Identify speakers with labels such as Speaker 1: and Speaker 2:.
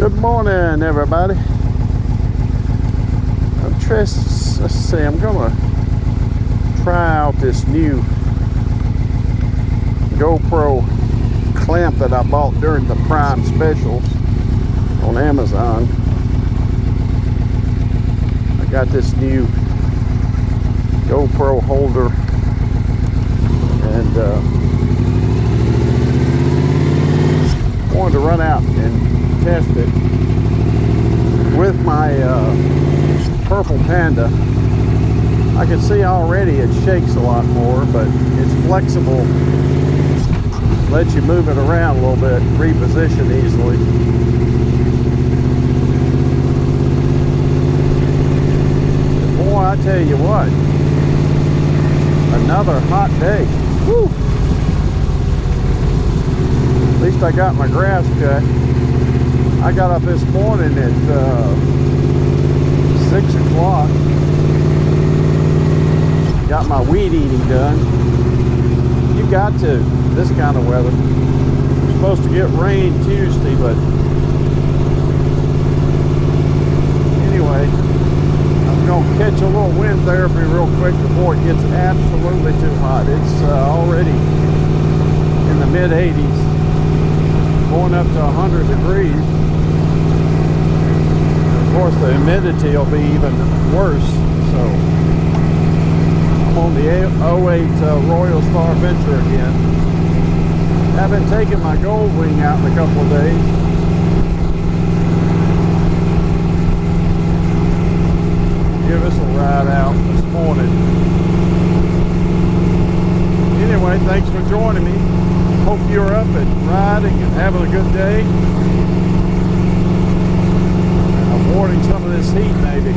Speaker 1: Good morning, everybody. Let's see, I'm gonna try out this new GoPro clamp that I bought during the Prime specials on Amazon. I got this new GoPro holder and wanted to run out and test it with my Purple Panda. I can see already it shakes a lot more, but it's flexible, lets you move it around a little bit, reposition easily. Boy, I tell you what, another hot day. Woo! At least I got my grass cut. I got up this morning at 6 o'clock. Got my weed eating done. You got to, this kind of weather. We're supposed to get rain Tuesday, but anyway, I'm going to catch a little wind therapy real quick before it gets absolutely too hot. It's already in the mid 80s, going up to 100 degrees. Of course, the humidity will be even worse. So I'm on the 08 Royal Star Venture again. Haven't taken my Gold Wing out in a couple of days. Give us a ride out this morning. Anyway, thanks for joining me. Hope you're up and riding and having a good day. Avoiding some of this heat maybe.